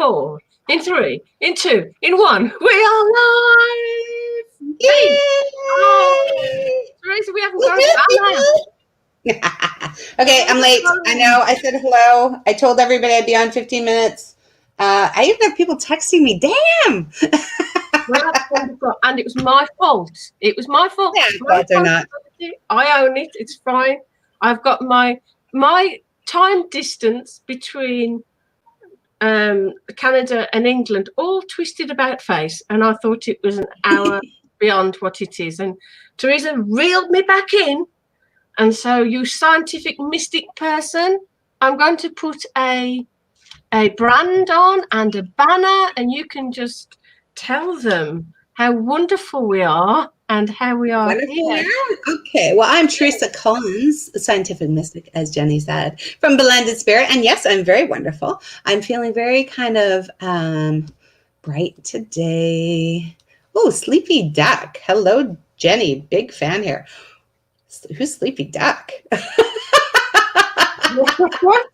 4, in 3, in 2, in 1. We are live! Yay! Hey! Oh, Teresa, we haven't got a banner. Okay, I'm late. I know. I said hello. I told everybody I'd be on 15 minutes. I even have people texting me. Damn! Well, that's wonderful. And it was my fault. It was my fault. Yeah, but they're not. I own it. It's fine. I've got my time distance between Canada and England all twisted about face, and I thought it was an hour beyond what it is. And Teresa reeled me back in. And so, you scientific mystic person, I'm going to put a brand on and a banner, and you can just tell them how wonderful we are and how we are here. Okay, well, I'm Teresa Collins, scientific mystic, as Jenny said, from Blended Spirit. And yes, I'm very wonderful. I'm feeling very kind of bright today. Oh, Sleepy Duck. Hello, Jenny. Big fan here. Who's Sleepy Duck? What?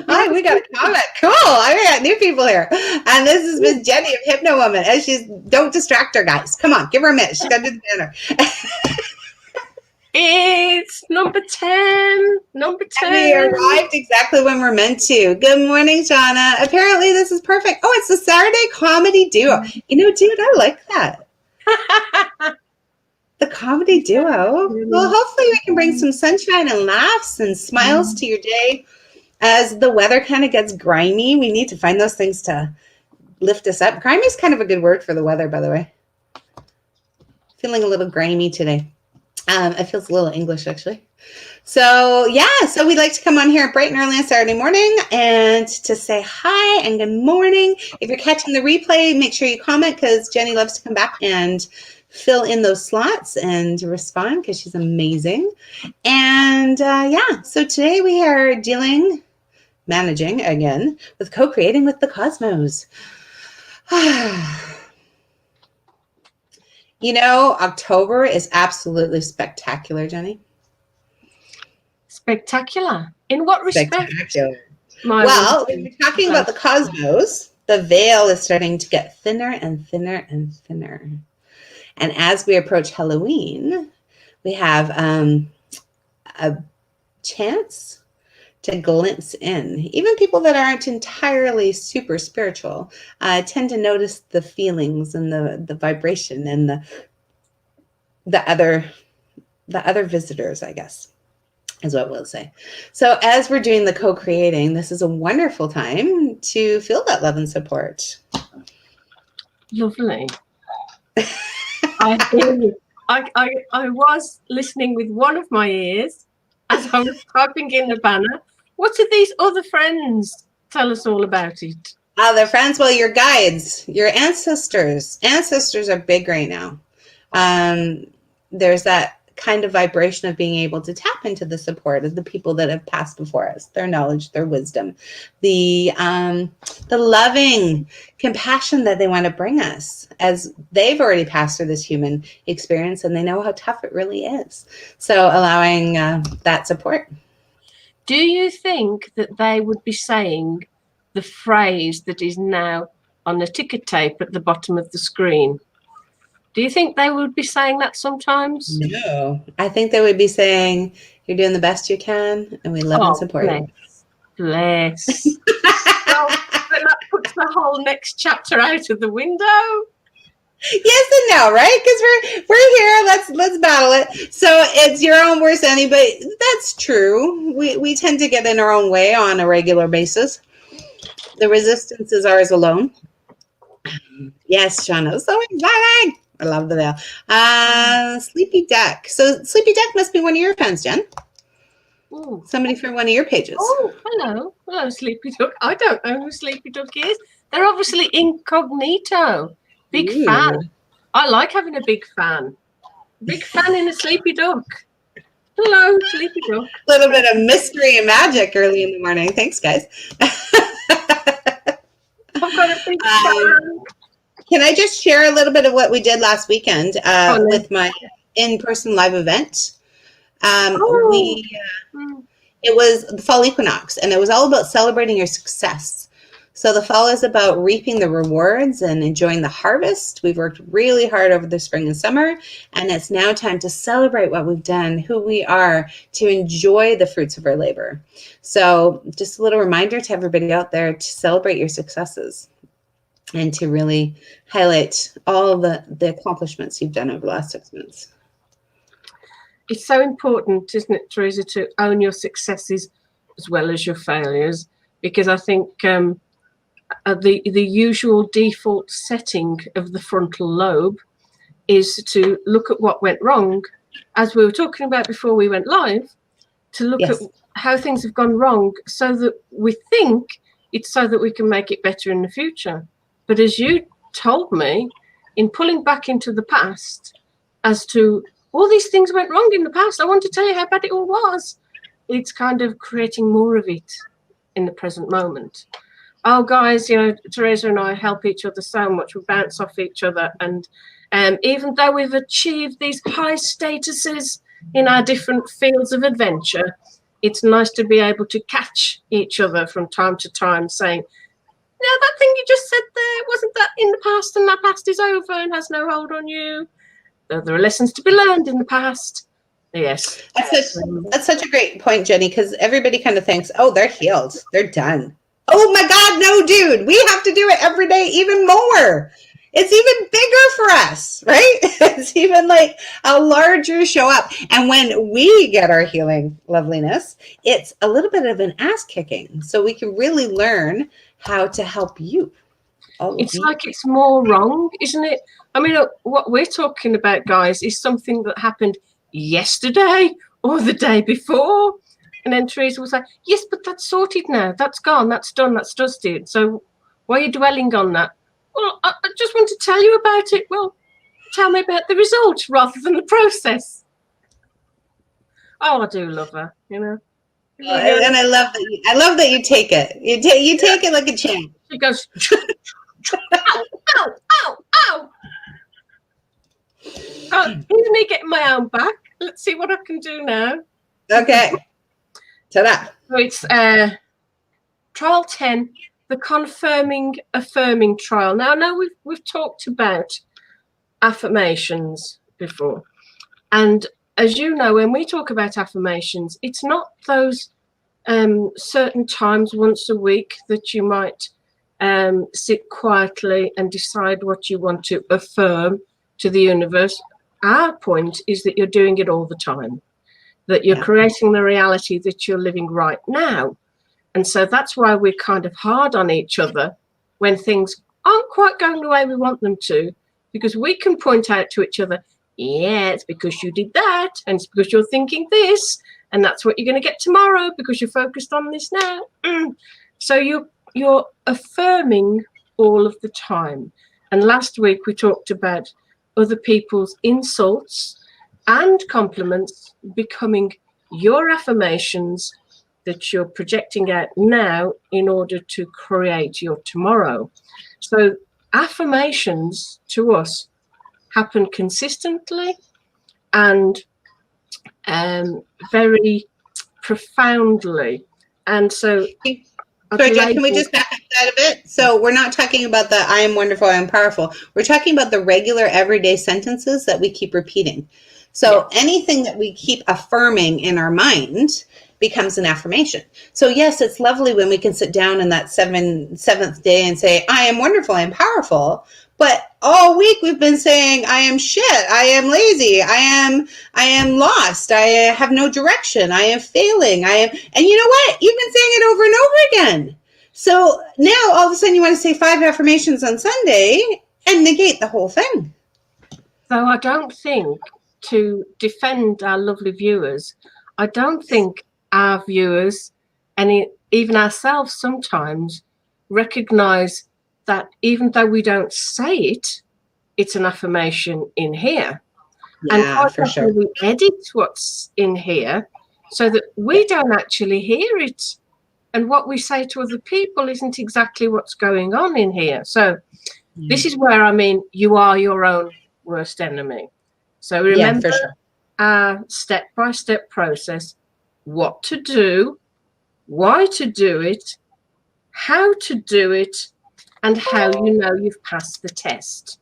Hi, we got a comment. Cool. I got new people here. And this is Miss Jenny of Hypno Woman. And don't distract her, guys. Come on, give her a minute. She's got to do the banner. It's number 10. Number 10. And we arrived exactly when we're meant to. Good morning, Shauna. Apparently, this is perfect. Oh, it's the Saturday comedy duo. You know, dude, I like that. The comedy duo. Well, hopefully we can bring some sunshine and laughs and smiles to your day. As the weather kind of gets grimy, we need to find those things to lift us up. Grimy is kind of a good word for the weather, by the way. Feeling a little grimy today. It feels a little English, actually. So, yeah, so we'd like to come on here bright and early on Saturday morning and to say hi and good morning. If you're catching the replay, make sure you comment because Jenny loves to come back and fill in those slots and respond because she's amazing. And, yeah, so today we are managing again with co-creating with the cosmos. You know, October is absolutely spectacular, Jenny. Spectacular. In what respect? Spectacular. Well, when we're talking about the cosmos, the veil is starting to get thinner and thinner and thinner. And as we approach Halloween, we have a chance to glimpse in. Even people that aren't entirely super spiritual tend to notice the feelings and the vibration and the other visitors, I guess, is what we'll say. So as we're doing the co-creating, this is a wonderful time to feel that love and support. Lovely. I was listening with one of my ears as I was typing in the banner. What did these other friends tell us all about it? They're friends. Well, your guides, your ancestors. Ancestors are big right now. There's that kind of vibration of being able to tap into the support of the people that have passed before us, their knowledge, their wisdom, the loving compassion that they want to bring us as they've already passed through this human experience and they know how tough it really is. So allowing that support. Do you think that they would be saying the phrase that is now on the ticket tape at the bottom of the screen? Do you think they would be saying that sometimes? No. I think they would be saying, you're doing the best you can, and we love and support you. Bless. Well, then that puts the whole next chapter out of the window. Yes and no, right? Because we're here. Let's battle it. So it's your own worst enemy, but that's true. We tend to get in our own way on a regular basis. The resistance is ours alone. Yes, Shauna, so exciting. I love the veil. Sleepy Duck. So Sleepy Duck must be one of your fans, Jen. Ooh. Somebody from one of your pages. Oh, hello. Hello, Sleepy Duck. I don't know who Sleepy Duck is. They're obviously incognito. Big fan. I like having a big fan. Big fan in a Sleepy Duck. Hello, Sleepy Duck. A little bit of mystery and magic early in the morning. Thanks, guys. I've got a big fan. Can I just share a little bit of what we did last weekend with my in-person live event? It was the fall equinox, and it was all about celebrating your success. So the fall is about reaping the rewards and enjoying the harvest. We've worked really hard over the spring and summer, and it's now time to celebrate what we've done, who we are, to enjoy the fruits of our labor. So just a little reminder to everybody out there to celebrate your successes and to really highlight all the accomplishments you've done over the last 6 months. It's so important, isn't it, Teresa, to own your successes as well as your failures, because I think the usual default setting of the frontal lobe is to look at what went wrong, as we were talking about before we went live, to look at how things have gone wrong so that we think it's so that we can make it better in the future. But as you told me, in pulling back into the past as to all these things went wrong in the past, I want to tell you how bad it all was. It's kind of creating more of it in the present moment. Oh, guys, you know, Teresa and I help each other so much. We bounce off each other. And even though we've achieved these high statuses in our different fields of adventure, it's nice to be able to catch each other from time to time saying, no, that thing you just said there, wasn't that in the past, and that past is over and has no hold on you? There are lessons to be learned in the past. Yes. That's such a great point, Jenny, because everybody kind of thinks, oh, they're healed. They're done. Oh, my God, no, dude. We have to do it every day even more. It's even bigger for us, right? It's even like a larger show up. And when we get our healing loveliness, it's a little bit of an ass kicking. So we can really learn how to help you. It's like it's more wrong, isn't it? I mean, what we're talking about, guys, is something that happened yesterday or the day before. And then Teresa will say, yes, but that's sorted now. That's gone. That's done. That's dusted. So why are you dwelling on that? Well, I just want to tell you about it. Well, tell me about the result rather than the process. Oh, I do love her, you know. And I love that you take it. You take it like a champ. She goes, ow, ow, ow, ow. Oh, here's me getting my own back. Let's see what I can do now. Okay. Ta-da. So it's trial 10, the confirming, affirming trial. Now, I know we've talked about affirmations before. And as you know, when we talk about affirmations, it's not those certain times once a week that you might sit quietly and decide what you want to affirm to the universe. Our point is that you're doing it all the time, that you're creating the reality that you're living right now. And so that's why we're kind of hard on each other when things aren't quite going the way we want them to, because we can point out to each other, yeah, it's because you did that, and it's because you're thinking this, and that's what you're going to get tomorrow because you're focused on this now. So you're affirming all of the time. And last week we talked about other people's insults and compliments becoming your affirmations that you're projecting out now in order to create your tomorrow. So affirmations to us happen consistently and very profoundly. And so sorry, Jen, can we just back up that a bit? So we're not talking about the I am wonderful, I am powerful. We're talking about the regular everyday sentences that we keep repeating. So anything that we keep affirming in our mind becomes an affirmation. So yes, it's lovely when we can sit down in that seventh day and say, I am wonderful, I am powerful. But all week we've been saying, I am shit, I am lazy, I am lost, I have no direction, I am failing, and you know what? You've been saying it over and over again. So now all of a sudden you want to say 5 affirmations on Sunday and negate the whole thing. So I don't think, to defend our lovely viewers, I don't think our viewers and even ourselves sometimes recognize that even though we don't say it, it's an affirmation in here. Yeah, and for sure. we edit what's in here so that we don't actually hear it. And what we say to other people isn't exactly what's going on in here. So this is where, I mean, you are your own worst enemy. So remember our step-by-step process, what to do, why to do it, how to do it, and how you know you've passed the test.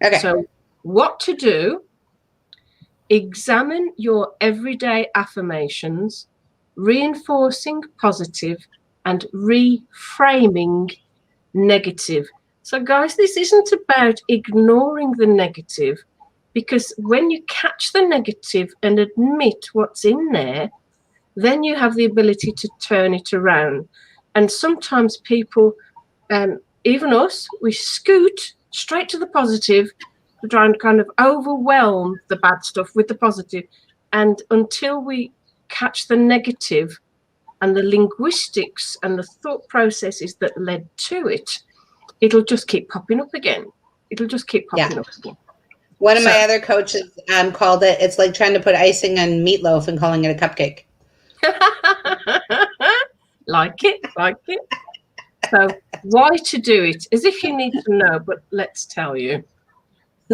Okay. So what to do: examine your everyday affirmations, reinforcing positive and reframing negative. So guys, this isn't about ignoring the negative, because when you catch the negative and admit what's in there, then you have the ability to turn it around. And sometimes people, even us, we scoot straight to the positive to try and kind of overwhelm the bad stuff with the positive. And until we catch the negative and the linguistics and the thought processes that led to it, it'll just keep popping up again. It'll just keep popping up again. One of my other coaches called it, it's like trying to put icing on meatloaf and calling it a cupcake. Like it. So why to do it? As if you need to know, but let's tell you.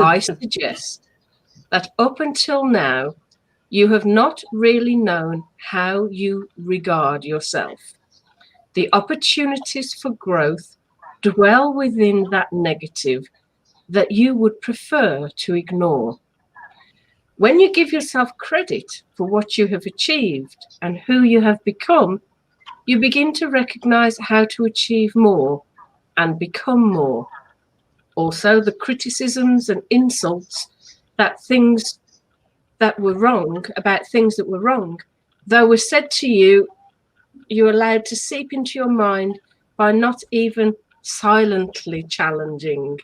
I suggest that up until now, you have not really known how you regard yourself. The opportunities for growth dwell within that negative that you would prefer to ignore. When you give yourself credit for what you have achieved and who you have become, you begin to recognize how to achieve more and become more. Also, the criticisms and insults about things that were wrong, though were said to you, you're allowed to seep into your mind by not even silently challenging.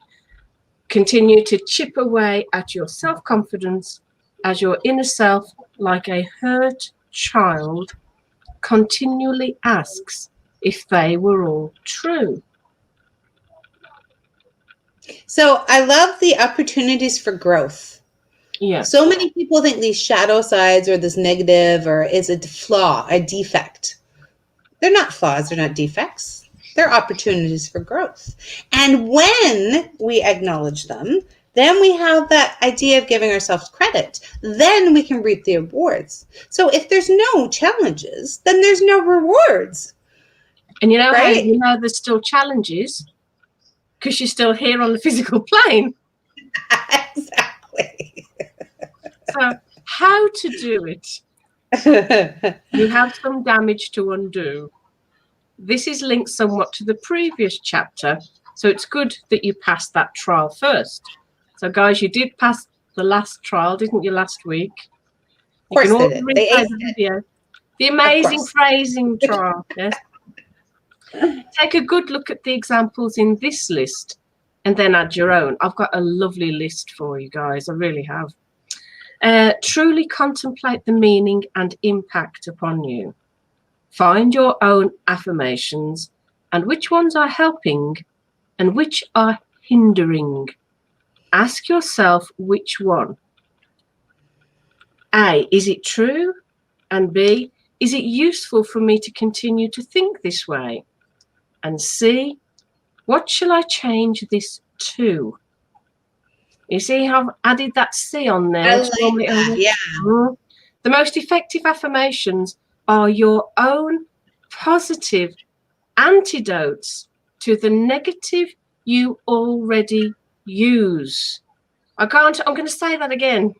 Continue to chip away at your self-confidence as your inner self, like a hurt child, continually asks if they were all true. So I love the opportunities for growth. Yeah. So many people think these shadow sides or this negative or is a flaw, a defect. They're not flaws, they're not defects. They're opportunities for growth. And when we acknowledge them, then we have that idea of giving ourselves credit. Then we can reap the rewards. So if there's no challenges, then there's no rewards. And you know how you know there's still challenges? Because you're still here on the physical plane. Exactly. So how to do it? You have some damage to undo. This is linked somewhat to the previous chapter, so it's good that you passed that trial first. So guys, you did pass the last trial, didn't you, last week? Of course they did. They aced the video. The amazing phrasing trial, yes. Take a good look at the examples in this list and then add your own. I've got a lovely list for you guys, I really have. Truly contemplate the meaning and impact upon you. Find your own affirmations and which ones are helping and which are hindering. Ask yourself which one. A, is it true? And B, is it useful for me to continue to think this way? And C, what shall I change this to? You see how I've added that C on there? I like that, yeah. The most effective affirmations are your own positive antidotes to the negative you already use. I'm going to say that again.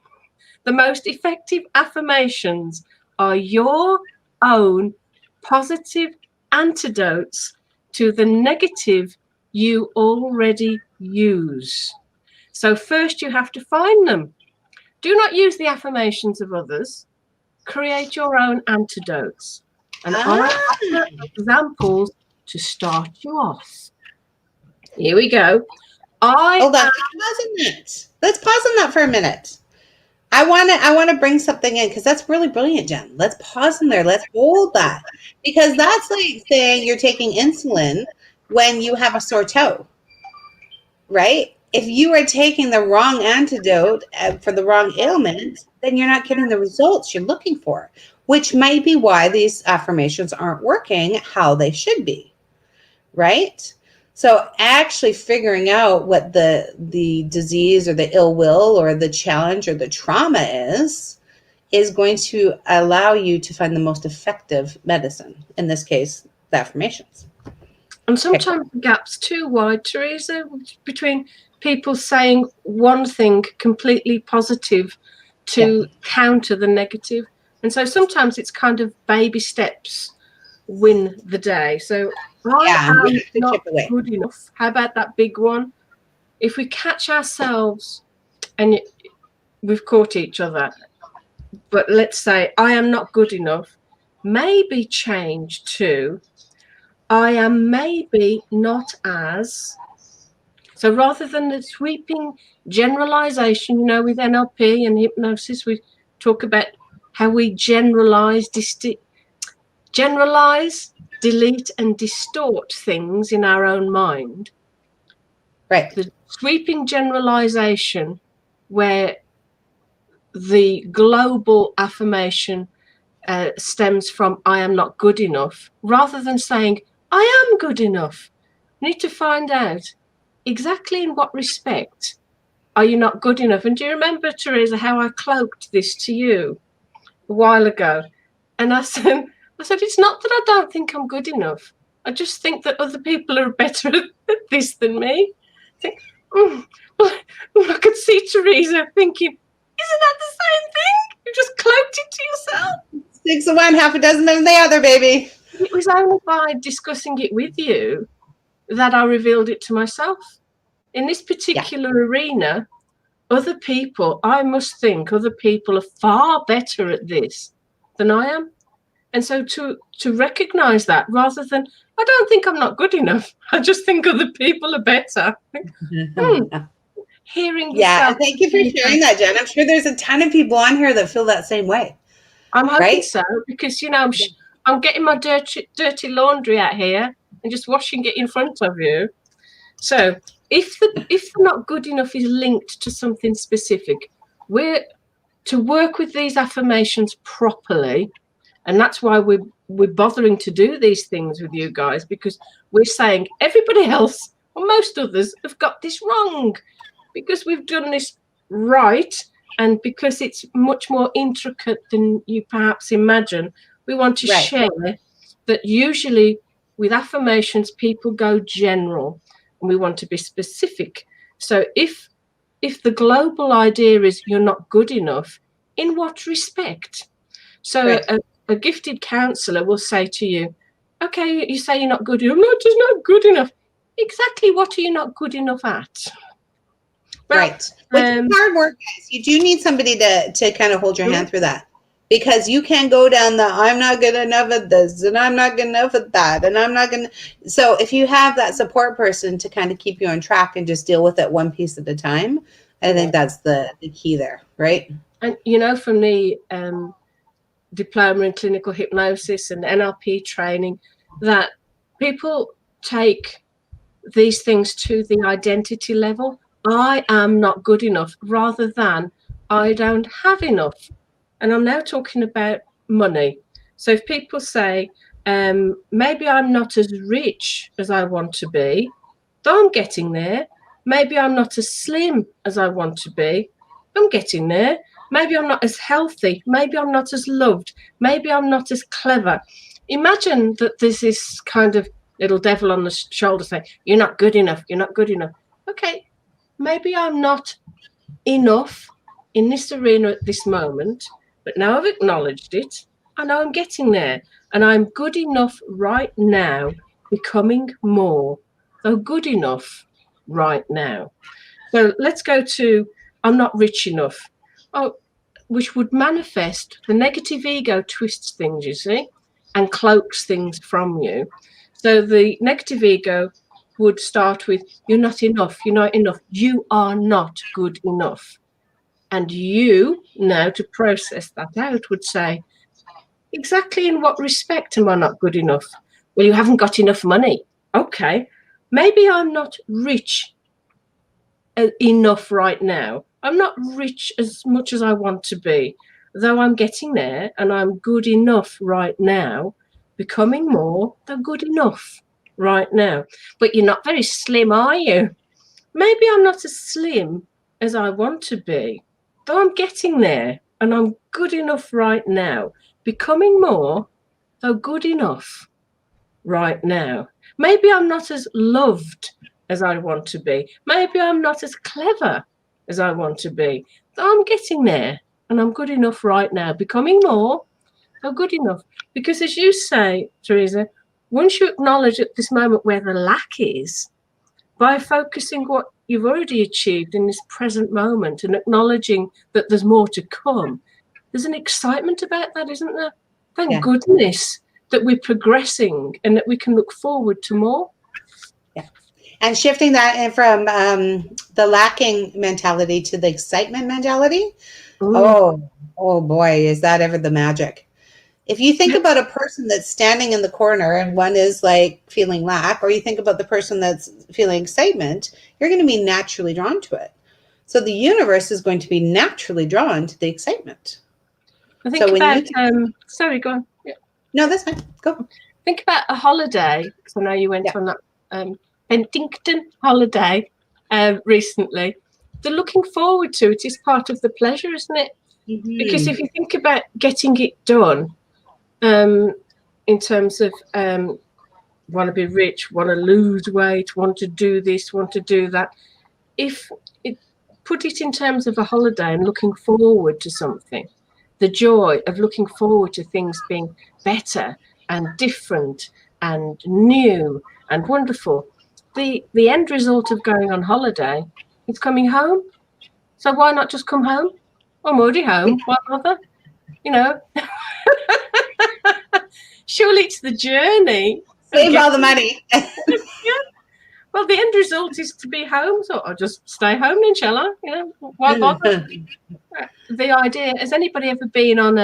The most effective affirmations are your own positive antidotes to the negative you already use. So first you have to find them. Do not use the affirmations of others. Create your own antidotes. And I offer examples to start you off. Here we go. Hold on, let's pause on that for a minute. I want to bring something in because that's really brilliant, Jen. Let's pause in there. Let's hold that because that's like saying you're taking insulin when you have a sore toe, right? If you are taking the wrong antidote for the wrong ailment, then you're not getting the results you're looking for, which might be why these affirmations aren't working how they should be, right? So actually figuring out what the disease or the ill will or the challenge or the trauma is going to allow you to find the most effective medicine, in this case, the affirmations. And sometimes the gap's too wide, Teresa, between people saying one thing completely positive to counter the negative. And so sometimes it's kind of baby steps win the day. So I we am have to not chip away. good enough. How about that big one? If we catch ourselves, and we've caught each other, but let's say I am not good enough, maybe change to I am maybe not as. So rather than the sweeping generalization, with NLP and hypnosis, we talk about how we generalize, delete, and distort things in our own mind. Right. The sweeping generalization, where the global affirmation stems from I am not good enough, rather than saying I am good enough. You need to find out exactly in what respect are you not good enough. And do you remember, Teresa, how I cloaked this to you a while ago? And I said, it's not that I don't think I'm good enough. I just think that other people are better at this than me. I think, I could see Teresa thinking, isn't that the same thing? You just cloaked it to yourself. 6 of one, half a dozen of the other, baby. It was only by discussing it with you that I revealed it to myself. In this particular arena, other people, I must think other people are far better at this than I am. And so to recognize that, rather than, I don't think I'm not good enough, I just think other people are better. Hearing yourself. Thank you for sharing that, Jen. I'm sure there's a ton of people on here that feel that same way. I'm hoping so, because I'm getting my dirty laundry out here and just washing it in front of you. So if the not good enough is linked to something specific, we're to work with these affirmations properly, and that's why we're bothering to do these things with you guys, because we're saying everybody else or most others have got this wrong, because we've done this right. And because it's much more intricate than you perhaps imagine, we want to share that usually with affirmations, people go general and we want to be specific. So if the global idea is you're not good enough, in what respect? So a gifted counselor will say to you, okay, you say you're not good enough. No, just not good enough. Exactly what are you not good enough at? Well, which is hard work, guys. You do need somebody to kind of hold your hand through that, because you can't go down the I'm not good enough at this and I'm not good enough at that and I'm not going to. So if you have that support person to kind of keep you on track and just deal with it one piece at a time, I think that's the key there, right? And from the diploma in clinical hypnosis and NLP training, that people take these things to the identity level. I am not good enough, rather than I don't have enough. And I'm now talking about money. So if people say, maybe I'm not as rich as I want to be, though I'm getting there. Maybe I'm not as slim as I want to be, I'm getting there. Maybe I'm not as healthy. Maybe I'm not as loved. Maybe I'm not as clever. Imagine that there's this kind of little devil on the shoulder saying, you're not good enough. You're not good enough. Okay, maybe I'm not enough in this arena at this moment, but now I've acknowledged it. I know I'm getting there, and I'm good enough right now, becoming more, though good enough right now. So let's go to I'm not rich enough. Which would manifest, the negative ego twists things, you see, and cloaks things from you. So the negative ego would start with, you're not enough, you're not enough, you are not good enough. And you, now to process that out, would say, exactly in what respect am I not good enough? Well, you haven't got enough money. Okay, maybe I'm not rich enough right now. I'm not rich as much as I want to be, though I'm getting there, and I'm good enough right now, becoming more than good enough right now. But you're not very slim, are you? Maybe I'm not as slim as I want to be, though I'm getting there, and I'm good enough right now, becoming more, though good enough right now. Maybe I'm not as loved as I want to be. Maybe I'm not as clever as I want to be. I'm getting there, and I'm good enough right now. Becoming more, I'm good enough. Because as you say, Teresa, once you acknowledge at this moment where the lack is, by focusing what you've already achieved in this present moment and acknowledging that there's more to come, there's an excitement about that, isn't there? Thank goodness that we're progressing and that we can look forward to more. Yeah. And shifting that in from the lacking mentality to the excitement mentality. Oh boy, is that ever the magic. If you think about a person that's standing in the corner and one is like feeling lack, or you think about the person that's feeling excitement, you're going to be naturally drawn to it. So the universe is going to be naturally drawn to the excitement. I think about, sorry, go on. Yeah. No, that's fine. Go. Think about a holiday, because I know you went on that Penticton holiday recently. The looking forward to it is part of the pleasure, isn't it? Mm-hmm. Because if you think about getting it done, in terms of want to be rich, want to lose weight, want to do this, want to do that, if it put it in terms of a holiday and looking forward to something, the joy of looking forward to things being better and different and new and wonderful, the end result of going on holiday is coming home. So why not just come home? I'm already home. Why bother? You know. Surely it's the journey. Save all the money. Well, the end result is to be home, so I'll just stay home then, shall I? You know, why bother? The idea, has anybody ever been on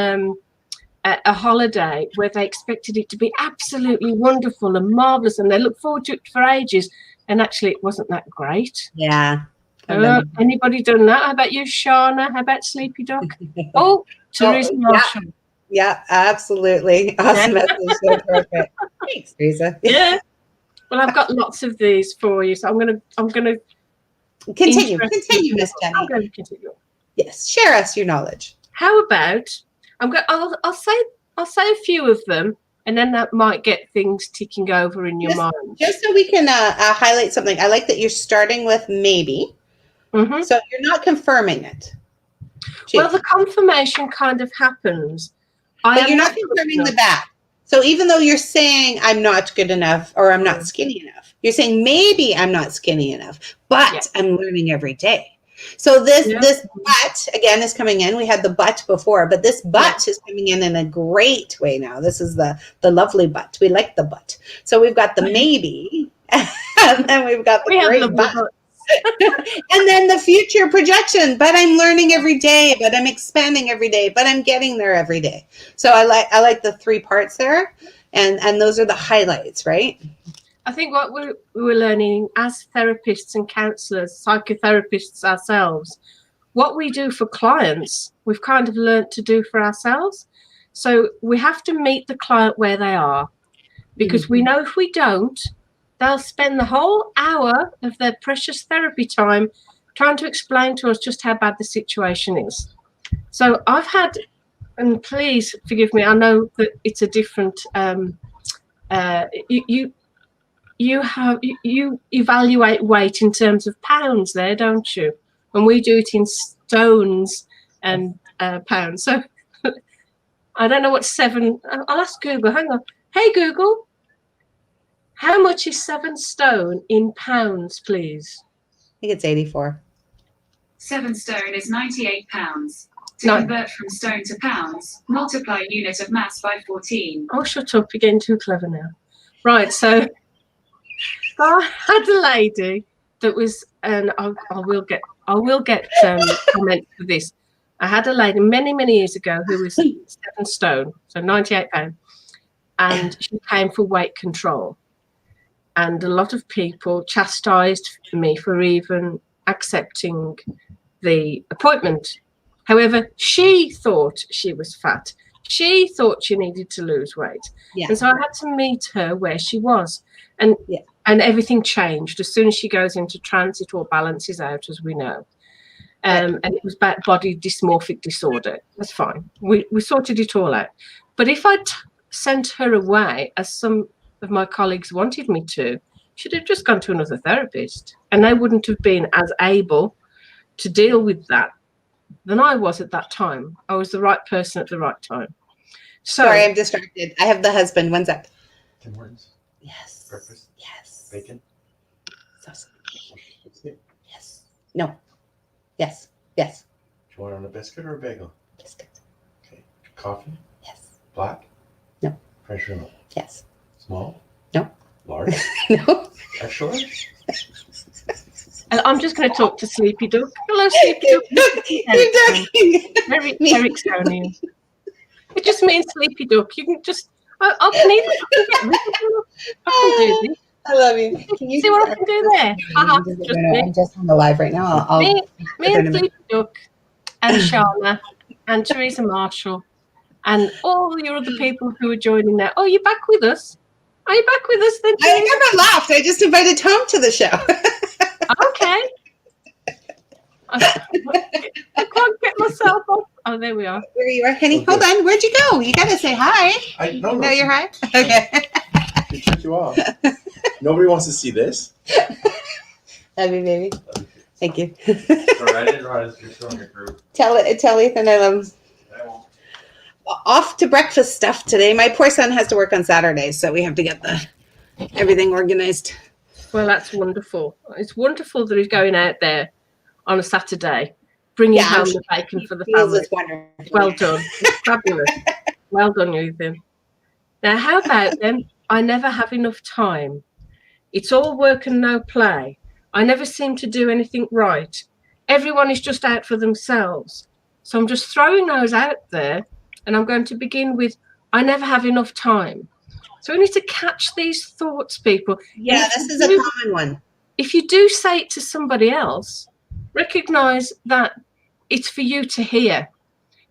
a holiday where they expected it to be absolutely wonderful and marvellous and they look forward to it for ages, and actually it wasn't that great? Yeah. Anybody done that? How about you, Shauna? How about Sleepy Dog? Oh, Teresa Marshall. Yeah, absolutely. Awesome. So perfect. Thanks, Teresa. Yeah. Well, I've got lots of these for you, so I'm gonna continue, Miss Jenny. I'm going to continue. Yes, share us your knowledge. How about I'll say a few of them, and then that might get things ticking over in your mind. Just so we can highlight something. I like that you're starting with maybe. Mm-hmm. So you're not confirming it. Well, the confirmation kind of happens. But you're not confirming the back. So even though you're saying I'm not good enough or I'm not skinny enough, you're saying maybe I'm not skinny enough, but I'm learning every day. So this but again is coming in. We had the but before, but this but is coming in a great way now. This is the lovely but. We like the but. So we've got the maybe, and then we've got the great but. And then the future projection, but I'm learning every day, but I'm expanding every day, but I'm getting there every day. So I like the three parts there, and those are the highlights, right? I think what we're learning as therapists and counselors, psychotherapists ourselves, what we do for clients, we've kind of learned to do for ourselves. So we have to meet the client where they are, because we know if we don't, they'll spend the whole hour of their precious therapy time trying to explain to us just how bad the situation is. So I've had, and please forgive me, I know that it's a different, you evaluate weight in terms of pounds there, don't you? And we do it in stones and pounds. So I don't know what I'll ask Google, hang on. Hey, Google. How much is 7 stone in pounds, please? I think it's 84. 7 stone is 98 pounds. To convert from stone to pounds, multiply unit of mass by 14. Oh, shut up. You're getting too clever now. Right, so I had a lady that was, and I will get comments for this. I had a lady many years ago who was 7 stone, so 98 pounds, and she came for weight control. And a lot of people chastised me for even accepting the appointment. However, she thought she was fat. She thought she needed to lose weight. Yeah. And so I had to meet her where she was. And everything changed as soon as she goes into transit or balances out, as we know. And it was about body dysmorphic disorder. That's fine. We sorted it all out. But if I'd sent her away as some of my colleagues wanted me to, should have just gone to another therapist, and they wouldn't have been as able to deal with that than I was at that time. I was the right person at the right time. So, Sorry, I'm distracted. I have the husband. One sec. Tim Hortons. Yes. Breakfast. Yes. Bacon. Sausage. Steak. Yes. No. Yes. Yes. Do you want it on a biscuit or a bagel? Biscuit. Okay. Coffee. Yes. Black. No. French vanilla. Yes. Small. No. Large. No. Extra large. and I'm just going to talk to Sleepy Duck. Hello, Sleepy Duck. You're ducking. Eric's down here. It just means Sleepy Duck. You can just, I can even get rid of you. I can do this. I love you. Can you See what I can do there? Just me. I'm just on the live right now. Me and Sleepy Duck and Sharma and Teresa Marshall and all your other people who are joining now. Oh, you're back with us? Are you back with us then? I never laughed. I just invited Tom to the show. Okay. I can't get myself off. Oh, there we are. There you are, honey. Okay. Hold on. Where'd you go? You got to say hi. No, you're hi? Okay. She took you off. Nobody wants to see this. Love you, baby. Thank you. Sorry, I didn't realize you're still in your group. Tell Ethan I love him. I won't. Off to breakfast stuff today. My poor son has to work on Saturdays, so we have to get everything organized. Well, that's wonderful. It's wonderful that he's going out there on a Saturday, bringing home the bacon for the family. It's wonderful. Well done. Fabulous. Well done, Ethan. Now, how about then, I never have enough time. It's all work and no play. I never seem to do anything right. Everyone is just out for themselves. So I'm just throwing those out there, and I'm going to begin with, I never have enough time. So we need to catch these thoughts, people. Yeah, this is a common one. If you do say it to somebody else, recognize that it's for you to hear.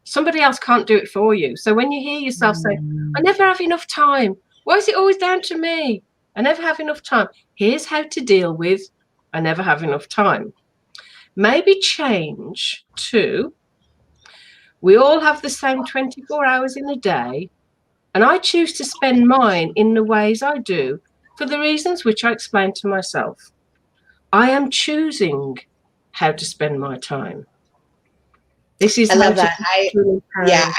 Somebody else can't do it for you. So when you hear yourself say, I never have enough time. Why is it always down to me? I never have enough time. Here's how to deal with, I never have enough time. Maybe change to, we all have the same 24 hours in a day, and I choose to spend mine in the ways I do for the reasons which I explained to myself. I am choosing how to spend my time. This is I love that. I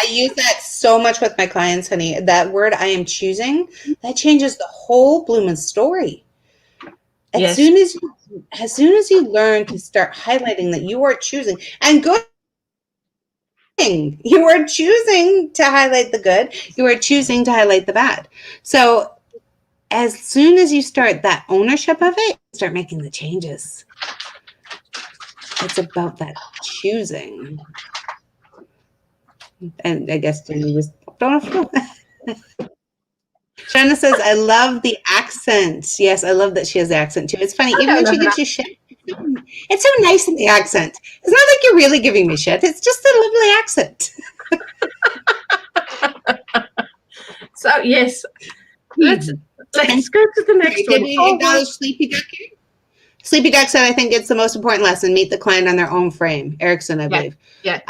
use that so much with my clients, honey. That word, I am choosing, that changes the whole blooming story. As soon as you learn to start highlighting that you are choosing, and good thing, you are choosing to highlight the good, you are choosing to highlight the bad. So as soon as you start that ownership of it, start making the changes. It's about that choosing. And I guess Jenny was, don't know. Shanna says, I love the accent. Yes, I love that she has the accent too. It's funny, even when she gives you shit, it's so nice in the accent. It's not like you're really giving me shit. It's just a lovely accent. So, yes, let's go to the next one. Did we acknowledge Sleepy Duck here? Sleepy Duck said, I think it's the most important lesson. Meet the client on their own frame. Erickson, I believe. Yeah.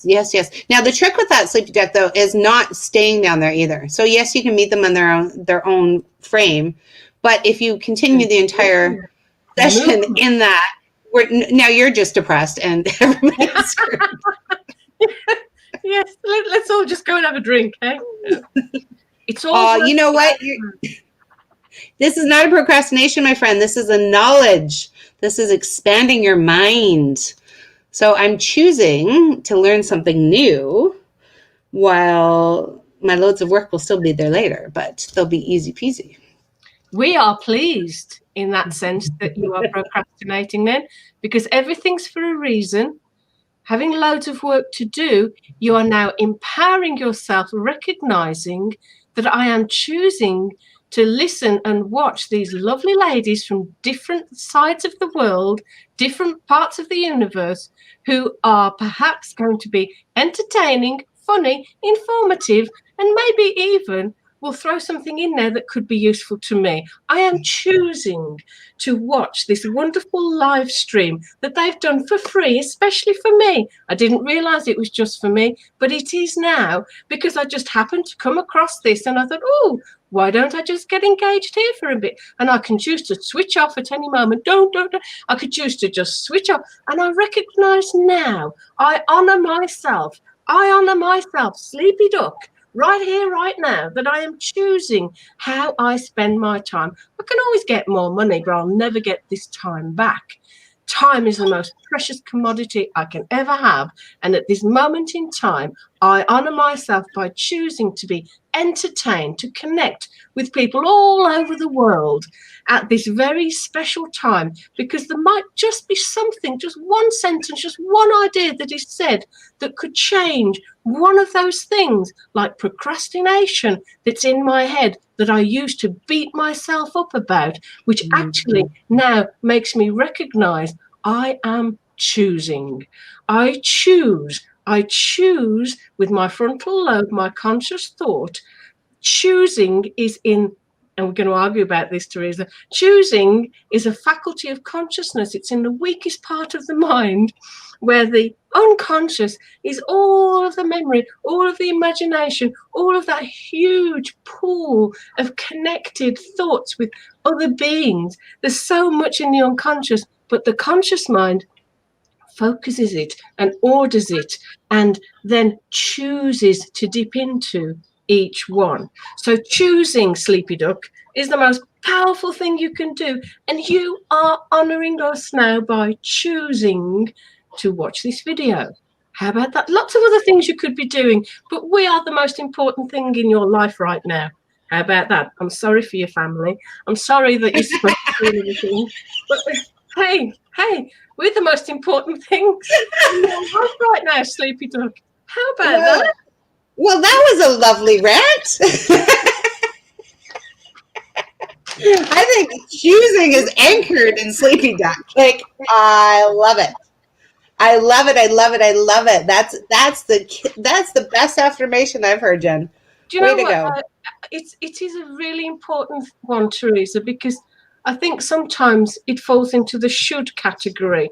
Yes. Now, the trick with that, Sleepy Duck, though, is not staying down there either. So, yes, you can meet them on their own frame. But if you continue the entire session in that, now you're just depressed and everybody's screwed. Yes, let's all just go and have a drink, eh? It's all. You know what? This is not a procrastination, my friend. This is a knowledge. This is expanding your mind. So I'm choosing to learn something new while my loads of work will still be there later, but they'll be easy peasy. We are pleased in that sense that you are procrastinating then, because everything's for a reason. Having loads of work to do, you are now empowering yourself, recognizing that I am choosing to listen and watch these lovely ladies from different sides of the world, different parts of the universe, who are perhaps going to be entertaining, funny, informative, and maybe even will throw something in there that could be useful to me. I am choosing to watch this wonderful live stream that they've done for free, especially for me. I didn't realize it was just for me, but it is now, because I just happened to come across this and I thought, oh, why don't I just get engaged here for a bit? And I can choose to switch off at any moment. Don't. I could choose to just switch off. And I recognize now, I honor myself. Sleepy Duck, right here, right now, that I am choosing how I spend my time. I can always get more money, but I'll never get this time back. Time is the most precious commodity I can ever have. And at this moment in time, I honor myself by choosing to be entertained, to connect with people all over the world at this very special time, because there might just be something, just one sentence, just one idea that is said that could change one of those things, like procrastination that's in my head that I used to beat myself up about, which actually now makes me recognize I am choosing. I choose with my frontal lobe, my conscious thought. Choosing is in, and we're going to argue about this, Teresa, choosing is a faculty of consciousness. It's in the weakest part of the mind, where the unconscious is all of the memory, all of the imagination, all of that huge pool of connected thoughts with other beings. There's so much in the unconscious, but the conscious mind focuses it and orders it and then chooses to dip into each one. So choosing, Sleepy Duck, is the most powerful thing you can do. And you are honoring us now by choosing to watch this video. How about that? Lots of other things you could be doing, but we are the most important thing in your life right now. How about that? I'm sorry for your family. I'm sorry that you're supposed to do everything. But hey, we're the most important things in your life right now, Sleepy Duck. How about that? Well, that was a lovely rant. I think choosing is anchored in Sleepy Duck. Like, I love it. I love it. That's the best affirmation I've heard, Jen. Do you know what? It is a really important one, Teresa, because I think sometimes it falls into the should category.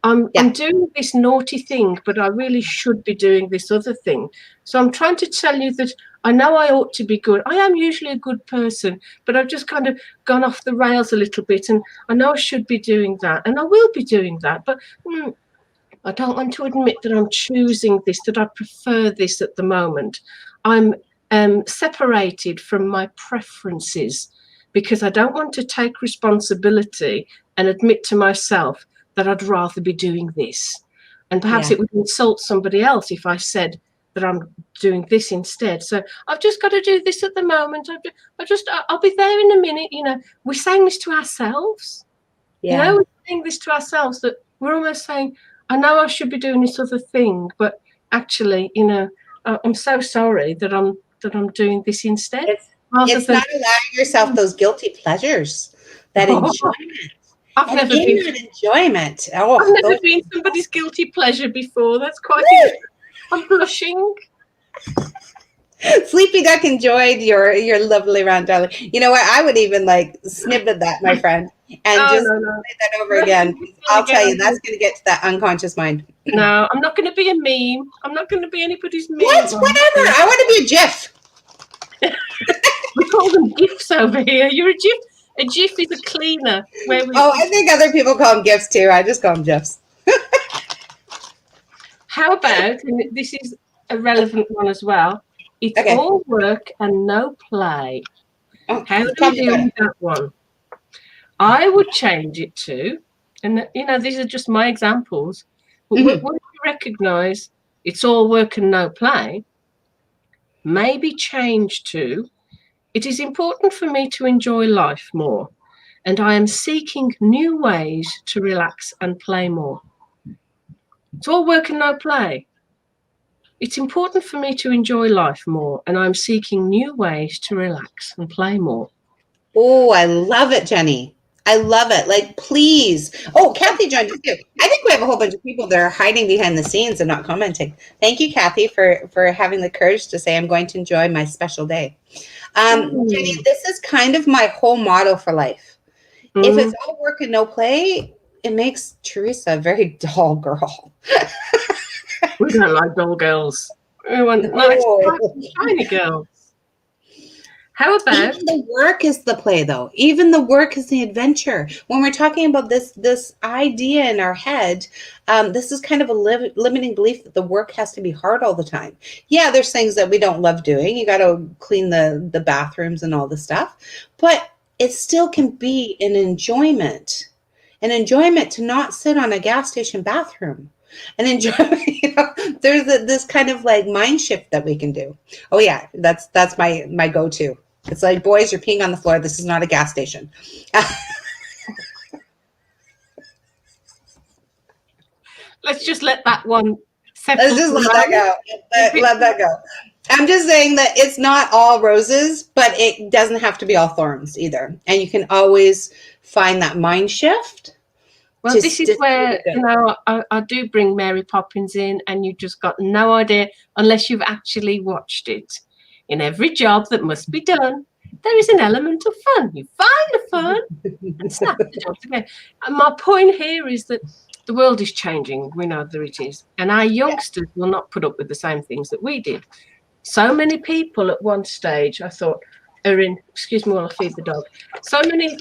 I'm doing this naughty thing, but I really should be doing this other thing. So I'm trying to tell you that I know I ought to be good. I am usually a good person, but I've just kind of gone off the rails a little bit, and I know I should be doing that, and I will be doing that, but I don't want to admit that I'm choosing this, that I prefer this at the moment. I'm separated from my preferences because I don't want to take responsibility and admit to myself that I'd rather be doing this. And perhaps it would insult somebody else if I said that I'm doing this instead. So I've just got to do this at the moment. I'll be there in a minute. You know, we're saying this to ourselves. You know, we're saying this to ourselves, that we're almost saying, I know I should be doing this other thing, but actually, you know, I'm so sorry that I'm doing this instead. It's not allowing yourself those guilty pleasures, that enjoyment. I've never been somebody's guilty pleasure before. That's quite. I'm blushing. Sleepy Duck enjoyed your lovely round, darling. You know what? I would even like snippet that, my friend, and say that over again. I'll tell you, that's going to get to that unconscious mind. No, I'm not going to be a meme. I'm not going to be anybody's meme. What? Whatever. I want to be a GIF. We call them GIFs over here. You're a GIF. A GIF is a cleaner. I think other people call them GIFs too. I just call them GIFs. How about, and this is a relevant one as well, it's all work and no play. How do we deal with that one? I would change it to, and you know, these are just my examples, but once you recognize it's all work and no play, maybe change to, it is important for me to enjoy life more, and I am seeking new ways to relax and play more. It's all work and no play. It's important for me to enjoy life more, and I'm seeking new ways to relax and play more. Oh, I love it, Jenny. I love it. Like, please. Oh, Kathy joined us too. I think we have a whole bunch of people that are hiding behind the scenes and not commenting. Thank you, Kathy, for having the courage to say I'm going to enjoy my special day. Jenny, this is kind of my whole motto for life. If it's all work and no play, it makes Teresa a very dull girl. We don't like dull girls. We want nice, shiny girls. How about even the work is the play, though? Even the work is the adventure. When we're talking about this idea in our head, this is kind of a limiting belief that the work has to be hard all the time. Yeah, there's things that we don't love doing. You got to clean the bathrooms and all the stuff, but it still can be an enjoyment to not sit on a gas station bathroom. And enjoy, there's this kind of like mind shift that we can do. Oh yeah, that's my go-to. It's like, boys, you're peeing on the floor. This is not a gas station. let's just let that one settle. Let's just let that go. Let that go. I'm just saying that it's not all roses, but it doesn't have to be all thorns either. And you can always find that mind shift. Well, this is where, I do bring Mary Poppins in, and you've just got no idea unless you've actually watched it. In every job that must be done, there is an element of fun. You find the fun and snap the job together. And my point here is that the world is changing. We know that it is. And our youngsters will not put up with the same things that we did. So many people at one stage, I thought, are in, excuse me while I feed the dog. So many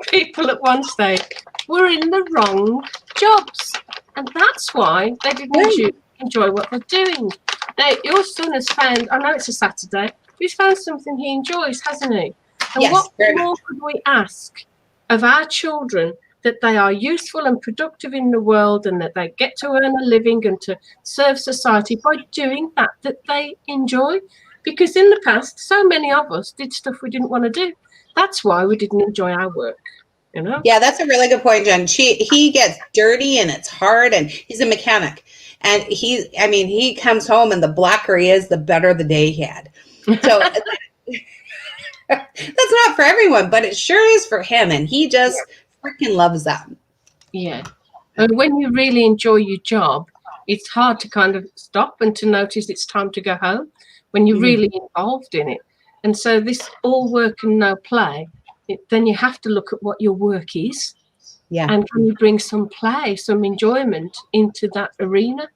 people at one stage were in the wrong jobs. And that's why they didn't enjoy what they're doing. Now, your son has found, I know it's a Saturday, he's found something he enjoys, hasn't he? And yes, what more could we ask of our children that they are useful and productive in the world and that they get to earn a living and to serve society by doing that they enjoy? Because in the past, so many of us did stuff we didn't want to do. That's why we didn't enjoy our work. Yeah, that's a really good point, Jen. He gets dirty and it's hard, and he's a mechanic. And he comes home and the blacker he is, the better the day he had. So that's not for everyone, but it sure is for him. And he just freaking loves that. Yeah. And when you really enjoy your job, it's hard to kind of stop and to notice it's time to go home when you're really involved in it. And so this all work and no play, then you have to look at what your work is. Yeah. And can you bring some play, some enjoyment into that arena?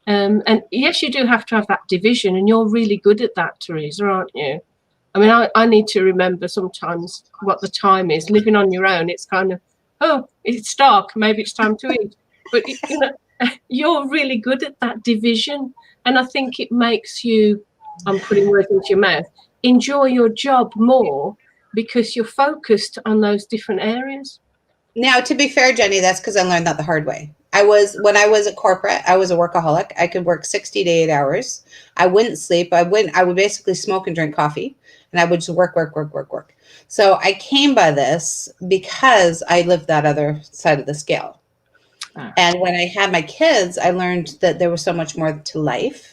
And yes, you do have to have that division, and you're really good at that, Teresa, aren't you? I mean, I need to remember sometimes what the time is. Living on your own, it's kind of, oh, it's dark, maybe it's time to eat. But, you're really good at that division. And I think it makes you, I'm putting words into your mouth, enjoy your job more because you're focused on those different areas. Now, to be fair, Jenny, that's because I learned that the hard way. When I was at corporate, I was a workaholic. I could work 60 to 8 hours. I wouldn't sleep. I would basically smoke and drink coffee, and I would just work. So I came by this because I lived that other side of the scale. And when I had my kids, I learned that there was so much more to life.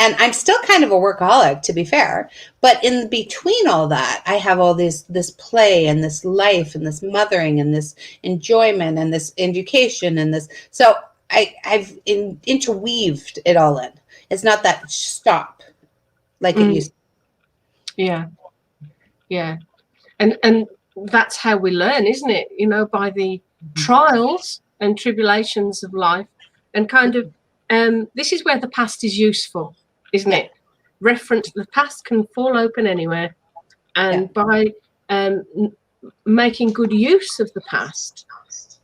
And I'm still kind of a workaholic, to be fair. But in between all that, I have all this play and this life and this mothering and this enjoyment and this education and this. So I've interweaved it all in. It's not that stop like it used to. Yeah. And that's how we learn, isn't it? By the trials and tribulations of life. And kind of, this is where the past is useful, isn't it? Reference, the past can fall open anywhere. And by making good use of the past,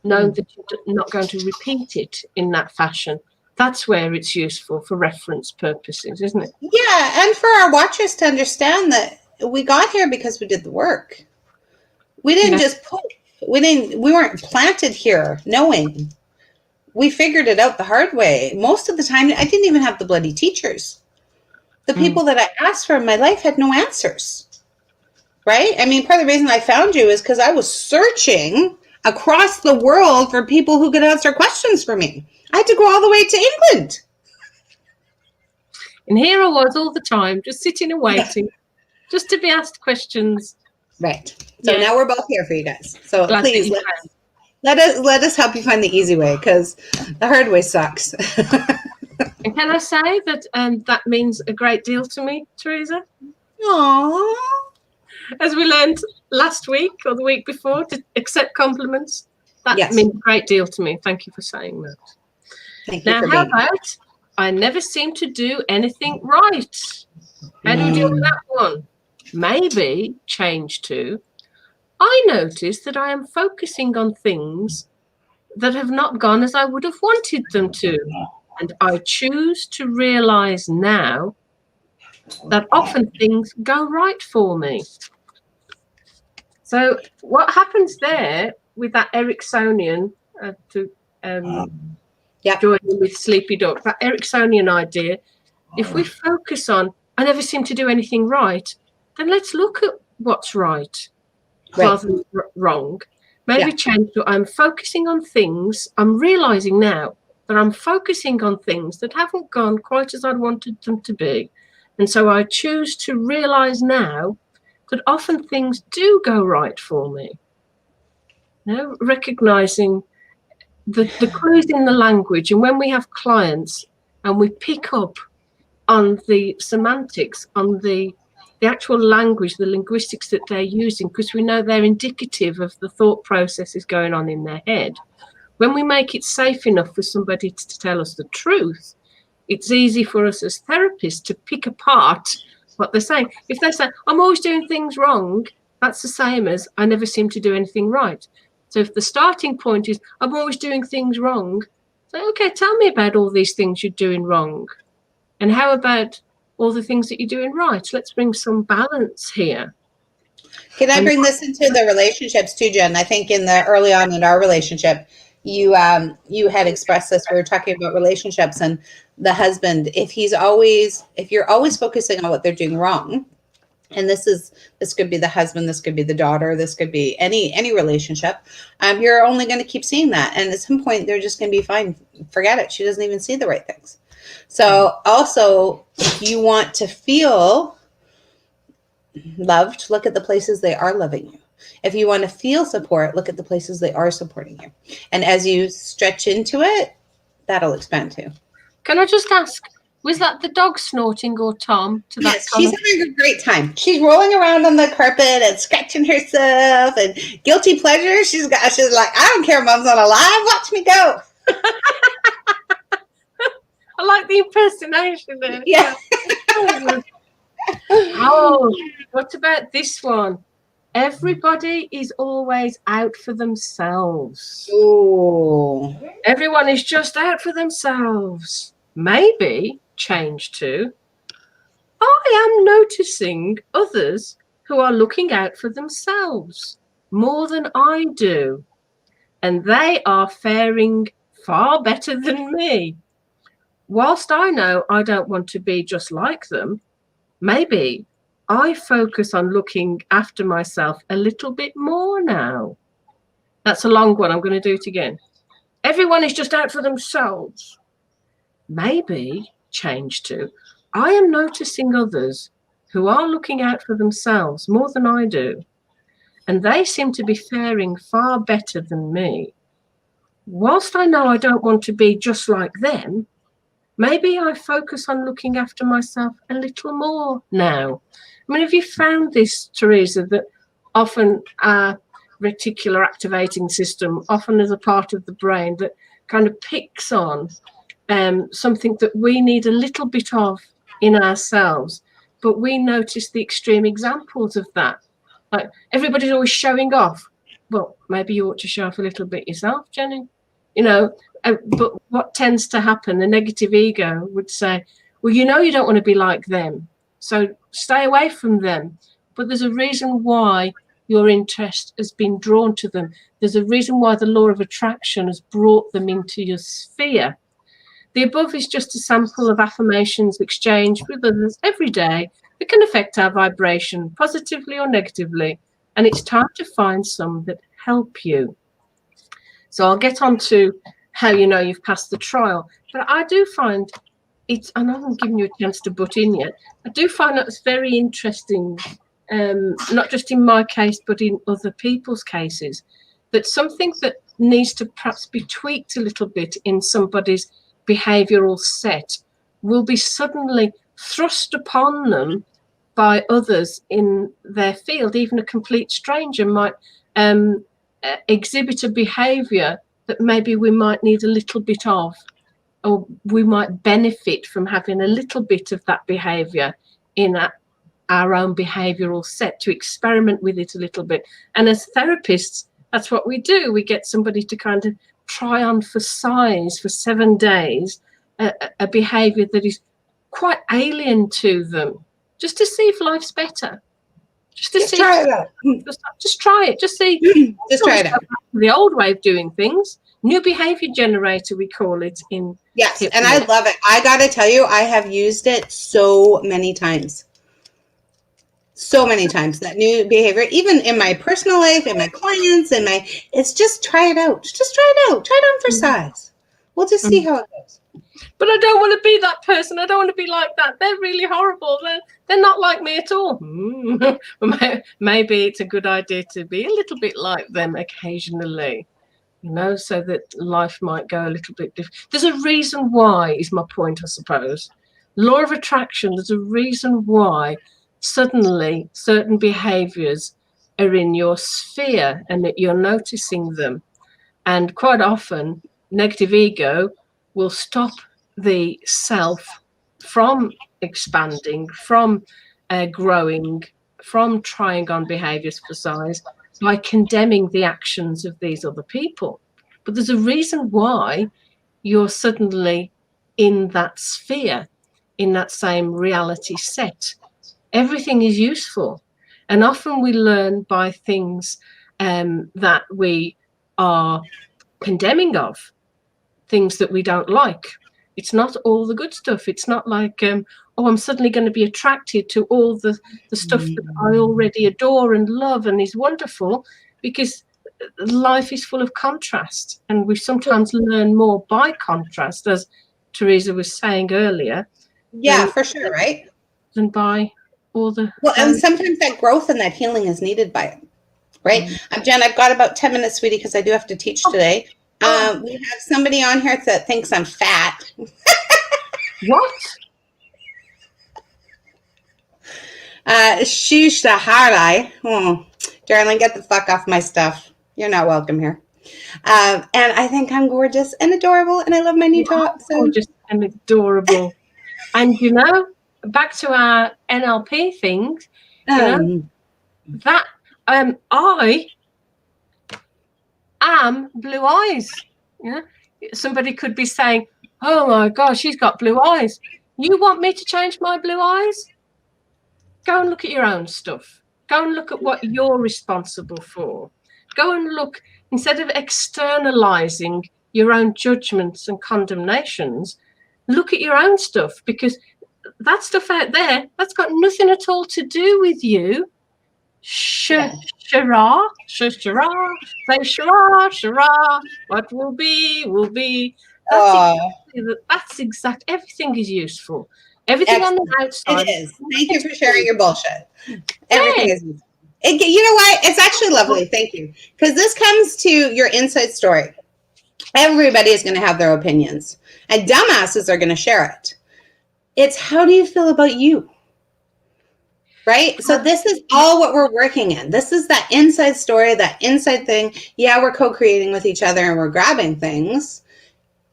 knowing that you're not going to repeat it in that fashion, that's where it's useful for reference purposes, isn't it? Yeah, and for our watchers to understand that we got here because we did the work. We didn't just poof. We weren't planted here knowing. We figured it out the hard way. Most of the time, I didn't even have the bloody teachers. The people that I asked for in my life had no answers. Right? I mean, part of the reason I found you is because I was searching across the world for people who could answer questions for me. I had to go all the way to England. And here I was all the time, just sitting and waiting, just to be asked questions. Right. So Yeah. now we're both here for you guys. So Glad that please you let us help you find the easy way, because the hard way sucks. And can I say that that means a great deal to me, Teresa? Aww. As we learned last week or the week before, to accept compliments. That Yes. means a great deal to me. Thank you for saying that. Thank you Now, for how being about I never seem to do anything right? How do we deal with that one? Maybe change to, I notice that I am focusing on things that have not gone as I would have wanted them to. And I choose to realize now that often things go right for me. So what happens there with that Ericksonian to join in with Sleepy Dog, that Ericksonian idea, if we focus on, I never seem to do anything right, then let's look at what's right rather than wrong. Maybe change to, I'm focusing on things, I'm realizing now that I'm focusing on things that haven't gone quite as I wanted them to be. And so I choose to realize now that often things do go right for me. You know, recognizing the clues in the language. And when we have clients and we pick up on the semantics, on the actual language, the linguistics that they're using, because we know they're indicative of the thought processes going on in their head. When we make it safe enough for somebody to tell us the truth, it's easy for us as therapists to pick apart what they're saying. If they say, I'm always doing things wrong, that's the same as I never seem to do anything right. So if the starting point is, I'm always doing things wrong, say, okay, tell me about all these things you're doing wrong. And how about all the things that you're doing right? Let's bring some balance here. Can I bring this into the relationships too, Jen? I think in the early on in our relationship, you had expressed this. We were talking about relationships, and the husband, if you're always focusing on what they're doing wrong, and this could be the husband, this could be the daughter, this could be any relationship, you're only going to keep seeing that, and at some point they're just going to be fine. Forget it. She doesn't even see the right things. So also, if you want to feel loved, look at the places they are loving you. If you want to feel support, look at the places they are supporting you. And as you stretch into it, that'll expand too. Can I just ask, was that the dog snorting or Tom? Yes, she's having a great time. She's rolling around on the carpet and scratching herself, and guilty pleasure. She's like, I don't care, Mom's on a live. Watch me go. I like the impersonation there. Yeah. Oh, what about this one? Everybody is always out for themselves. Ooh. Everyone is just out for themselves. Maybe change to, I am noticing others who are looking out for themselves more than I do, and they are faring far better than me. Whilst I know I don't want to be just like them, maybe I focus on looking after myself a little bit more now. That's a long one. I'm going to do it again. Everyone is just out for themselves. Maybe change to, I am noticing others who are looking out for themselves more than I do, and they seem to be faring far better than me. Whilst I know I don't want to be just like them, maybe I focus on looking after myself a little more now. I mean, have you found this, Teresa, that often our reticular activating system often is a part of the brain that kind of picks on something that we need a little bit of in ourselves, but we notice the extreme examples of that. Like everybody's always showing off. Well, maybe you ought to show off a little bit yourself, Jenny. You know, but what tends to happen, the negative ego would say, well, you know, you don't want to be like them, so stay away from them. But there's a reason why your interest has been drawn to them. There's a reason why the law of attraction has brought them into your sphere. The above is just a sample of affirmations exchanged with others every day that can affect our vibration positively or negatively. And it's time to find some that help you. So I'll get on to how you know you've passed the trial. But I do find it's, and I haven't given you a chance to butt in yet, I do find that it's very interesting not just in my case, but in other people's cases, that something that needs to perhaps be tweaked a little bit in somebody's behavioural set will be suddenly thrust upon them by others in their field. Even a complete stranger might exhibit a behaviour that maybe we might need a little bit of, or we might benefit from having a little bit of that behaviour in our own behavioural set, to experiment with it a little bit. And as therapists, that's what we do. We get somebody to kind of try on for size for 7 days a behaviour that is quite alien to them, just to see if life's better. Just try it out. Just try it. Just see. Just try it out. The old way of doing things. New behaviour generator, we call it in. Yes, and I love it. I got to tell you, I have used it so many times. So many times, that new behavior, even in my personal life, in my clients, it's just try it out. Just try it out. Try it on for size. We'll just see how it goes. But I don't want to be that person. I don't want to be like that. They're really horrible. They're not like me at all. Maybe it's a good idea to be a little bit like them occasionally, so that life might go a little bit different. There's a reason why, is my point, I suppose. Law of attraction, there's a reason why suddenly certain behaviours are in your sphere and that you're noticing them. And quite often, negative ego will stop the self from expanding, from growing, from trying on behaviours for size, by condemning the actions of these other people. But there's a reason why you're suddenly in that sphere, in that same reality set. Everything is useful. And often we learn by things that we are condemning of, things that we don't like. It's not all the good stuff. It's not like, I'm suddenly going to be attracted to all the stuff that I already adore and love and is wonderful, because life is full of contrast. And we sometimes learn more by contrast, as Teresa was saying earlier. Yeah, for sure, right? Than by all the... Well, and sometimes that growth and that healing is needed by it, right? Jen, I've got about 10 minutes, sweetie, because I do have to teach today. We have somebody on here that thinks I'm fat. What? Shushahari. Darling, get the fuck off my stuff. You're not welcome here. And I think I'm gorgeous and adorable, and I love my new top. So. Gorgeous and adorable. And back to our NLP things, that I am blue eyes. Somebody could be saying, oh my gosh, she's got blue eyes. You want me to change my blue eyes? Go and look at your own stuff. Go and look at what you're responsible for. Go and look, instead of externalizing your own judgments and condemnations, look at your own stuff, because that stuff out there, that's got nothing at all to do with you. Shara, say shara, what will be, will be. That's exact. Everything is useful. Everything on the outside. It is. Thank you for sharing your bullshit. Everything is useful. You know what? It's actually lovely. Thank you. Because this comes to your inside story. Everybody is going to have their opinions. And dumbasses are going to share it. It's how do you feel about you? Right? So this is all what we're working in. This is that inside story, that inside thing. Yeah, we're co-creating with each other and we're grabbing things.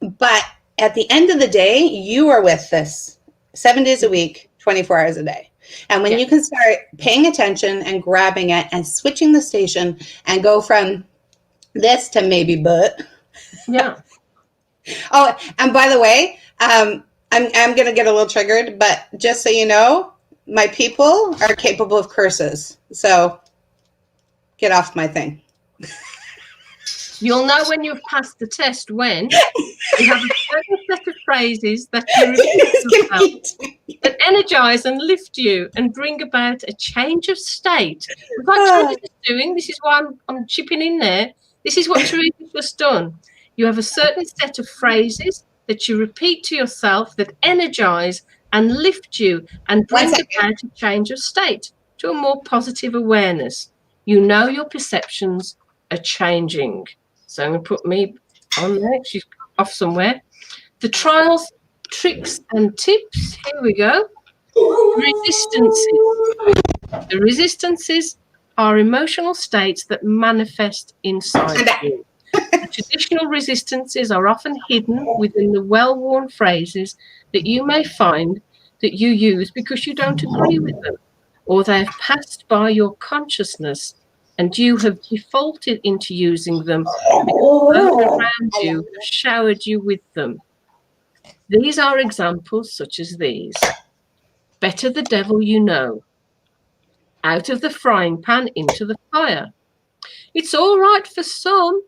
But at the end of the day, you are with this 7 days a week, 24 hours a day. And when you can start paying attention and grabbing it and switching the station and go from this to maybe but. Yeah. Oh, and by the way, I'm going to get a little triggered, but just so you know, my people are capable of curses. So get off my thing. You'll know when you've passed the test when you have a certain set of phrases that you repeat yourself, that energize and lift you and bring about a change of state. What Teresa's doing, this is why I'm chipping in there. This is what Teresa's just done. You have a certain set of phrases that you repeat to yourself that energize and lift you and bring about a change of state. to a more positive awareness. You know your perceptions are changing. So I'm going to put me on there. She's off somewhere. The trials, tricks and tips. Here we go. Resistances. The resistances are emotional states that manifest inside you. The traditional resistances are often hidden within the well-worn phrases that you may find that you use because you don't agree with them, or they have passed by your consciousness and you have defaulted into using them because those around you have showered you with them. These are examples such as these. Better the devil you know. Out of the frying pan into the fire. It's all right for some.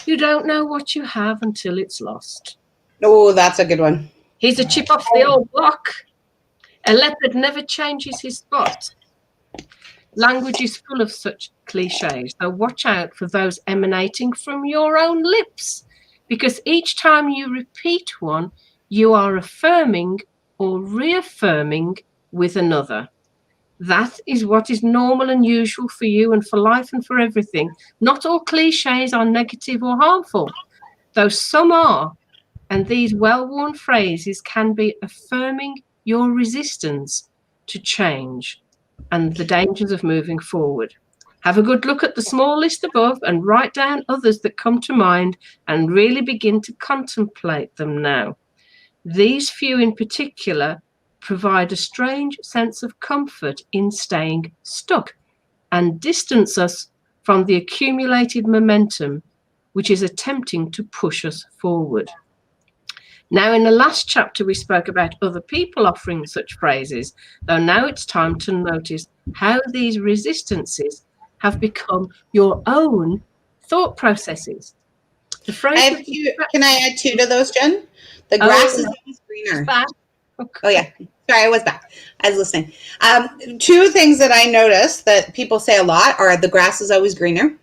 You don't know what you have until it's lost. Oh, that's a good one. He's a chip off the old block. A leopard never changes his spot. Language is full of such cliches, so watch out for those emanating from your own lips, because each time you repeat one, you are affirming or reaffirming with another. That is what is normal and usual for you and for life and for everything. Not all cliches are negative or harmful, though some are. And these well-worn phrases can be affirming your resistance to change and the dangers of moving forward. Have a good look at the small list above and write down others that come to mind and really begin to contemplate them now. These few in particular provide a strange sense of comfort in staying stuck and distance us from the accumulated momentum which is attempting to push us forward. Now, in the last chapter, we spoke about other people offering such phrases, though now it's time to notice how these resistances have become your own thought processes. The phrase can I add 2 to those, Jen? The grass is always greener. Okay. Oh, yeah. Sorry, I was back. I was listening. 2 things that I noticed that people say a lot are the grass is always greener.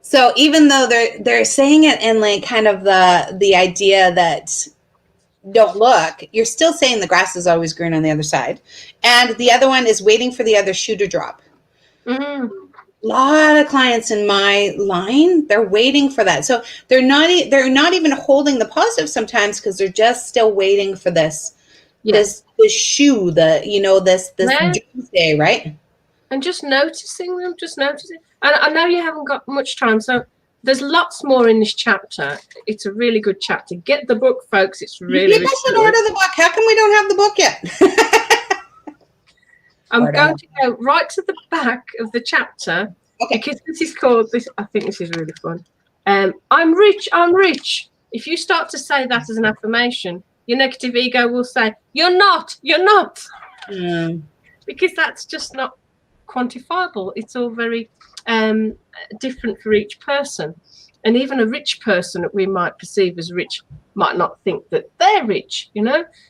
So even though they're saying it in like kind of the idea that don't look, you're still saying the grass is always green on the other side. And the other one is waiting for the other shoe to drop. Mm-hmm. A lot of clients in my line, they're waiting for that. So they're not even holding the positive sometimes because they're just still waiting for this shoe, this doomsday, right? And just noticing them, And I know you haven't got much time, so there's lots more in this chapter. It's a really good chapter. Get the book, folks. It's really People should order the book. How come we don't have the book yet? I'm going to go right to the back of the chapter because this is called this. I think this is really fun. I'm rich. I'm rich. If you start to say that as an affirmation, your negative ego will say, "You're not. You're not," because that's just not quantifiable. It's all very different for each person, and even a rich person that we might perceive as rich might not think that they're rich,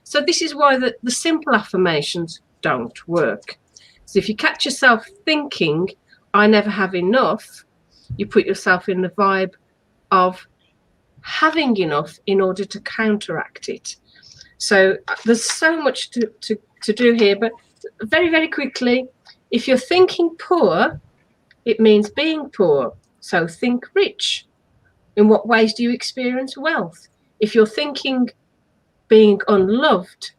so this is why the simple affirmations don't work. So if you catch yourself thinking I never have enough, you put yourself in the vibe of having enough in order to counteract it. So there's so much to do here, but very, very quickly, if you're thinking poor, it means being poor. So think rich. In what ways do you experience wealth? If you're thinking being unloved,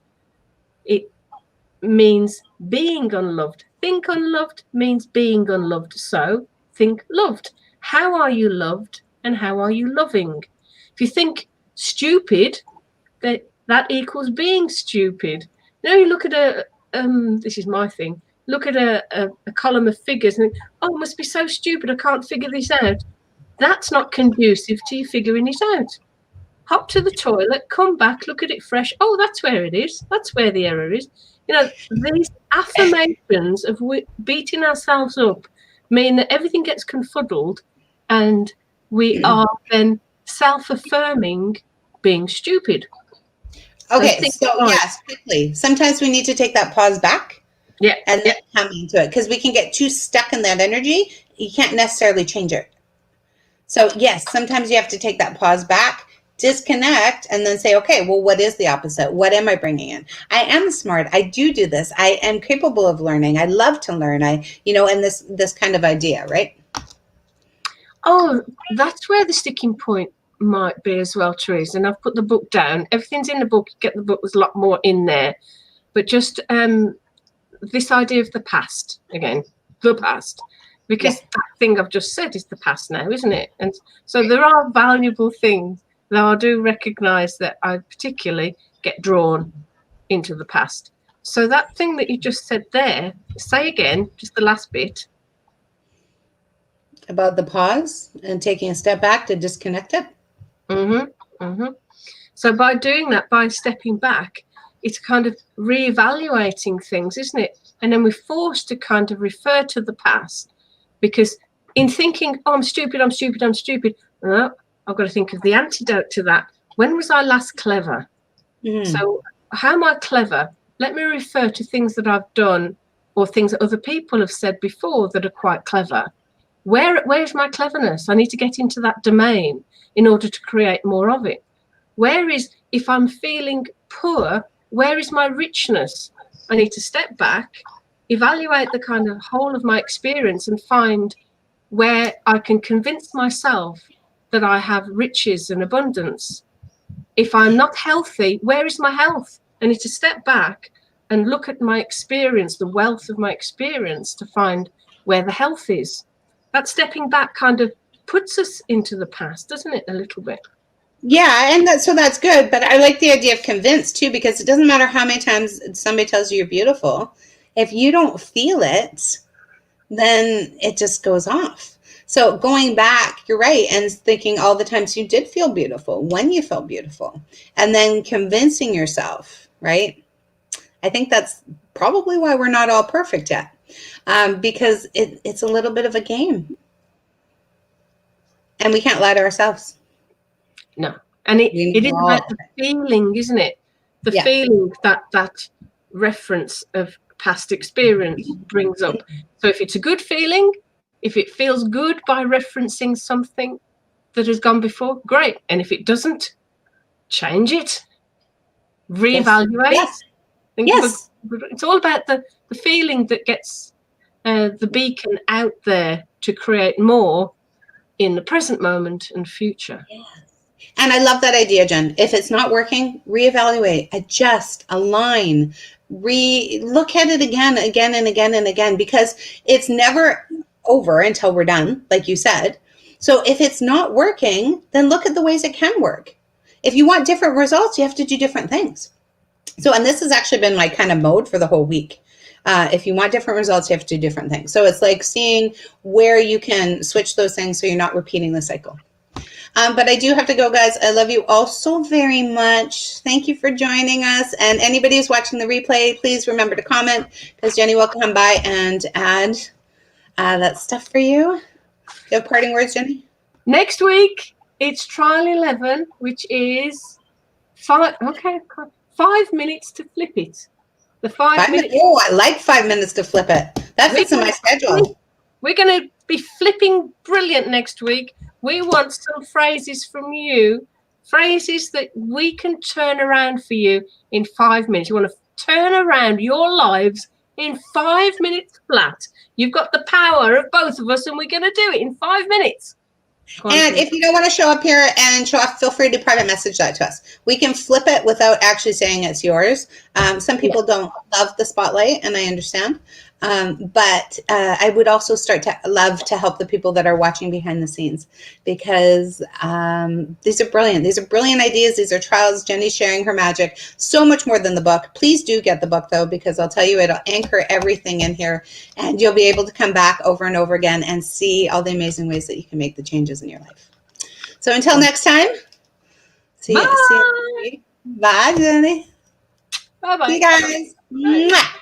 it means being unloved. Think unloved means being unloved. So think loved. How are you loved and how are you loving? If you think stupid, that equals being stupid. You look at this is my thing. Look at a column of figures and think, oh, it must be so stupid, I can't figure this out. That's not conducive to you figuring it out. Hop to the toilet, come back, look at it fresh. Oh, that's where it is. That's where the error is. These affirmations of beating ourselves up mean that everything gets confuddled and we are then self-affirming being stupid. Okay, so yes, quickly. Sometimes we need to take that pause back. And then come into it because we can get too stuck in that energy. You can't necessarily change it. So yes, sometimes you have to take that pause back disconnect, and then say, okay, well, what is the opposite? What am I bringing in? I am smart. I do this. I am capable of learning. I love to learn. And this kind of idea, right? Oh, that's where the sticking point might be as well, Therese. And I've put the book down. Everything's in the book. You get the book. There's a lot more in there. But just this idea of the past, again, the past. Because that thing I've just said is the past now, isn't it? And so there are valuable things that I do recognise that I particularly get drawn into the past. So that thing that you just said there, say again, just the last bit. About the pause and taking a step back to disconnect it. So by doing that, by stepping back, it's kind of reevaluating things, isn't it? And then we're forced to kind of refer to the past, because in thinking, oh, I'm stupid, I've got to think of the antidote to that. When was I last clever? So how am I clever? Let me refer to things that I've done or things that other people have said before that are quite clever. Where's my cleverness? I need to get into that domain in order to create more of it. If I'm feeling poor, where is my richness? I need to step back, evaluate the kind of whole of my experience and find where I can convince myself that I have riches and abundance. If I'm not healthy, where is my health? I need to step back and look at my experience, the wealth of my experience, to find where the health is. That stepping back kind of puts us into the past, doesn't it, a little bit? Yeah, and that's good. But I like the idea of convinced too, because it doesn't matter how many times somebody tells you you're beautiful. If you don't feel it, then it just goes off. So going back, you're right, and thinking all the times you did feel beautiful, when you felt beautiful, and then convincing yourself, right? I think that's probably why we're not all perfect yet, because it's a little bit of a game. And we can't lie to ourselves. No. And it is about the feeling, isn't it? The feeling that reference of past experience brings up. So if it's a good feeling, if it feels good by referencing something that has gone before, great. And if it doesn't, change it, reevaluate. Yes. It's all about the feeling that gets the beacon out there to create more in the present moment and future. Yes. And I love that idea, Jen. If it's not working, reevaluate, adjust, align, look at it again and again, because it's never over until we're done, like you said. So if it's not working, then look at the ways it can work. If you want different results, you have to do different things. So, and this has actually been my kind of mode for the whole week. If you want different results, you have to do different things. So it's like seeing where you can switch those things so you're not repeating the cycle. But I do have to go, guys. I love you all so very much. Thank you for joining us. And anybody who's watching the replay, please remember to comment, because Jenny will come by and add that stuff for you. Do you have parting words, Jenny? Next week, it's trial 11, which is 5 minutes to flip it. The 5 minutes. Oh, I like 5 minutes to flip it. That fits in my schedule. We're going to be flipping brilliant next week. We want some phrases from you, phrases that we can turn around for you in 5 minutes. You want to turn around your lives in 5 minutes flat. You've got the power of both of us, and we're going to do it in 5 minutes. And if you don't want to show up here and show off, feel free to private message that to us. We can flip it without actually saying it's yours. Some people don't love the spotlight, and I understand. But I would also love to help the people that are watching behind the scenes, because these are brilliant. These are brilliant ideas. These are trials. Jenny's sharing her magic. So much more than the book. Please do get the book, though, because I'll tell you, it'll anchor everything in here, and you'll be able to come back over and over again and see all the amazing ways that you can make the changes in your life. So until next time, see you. Bye, Jenny. Bye-bye. See you guys. Mwah.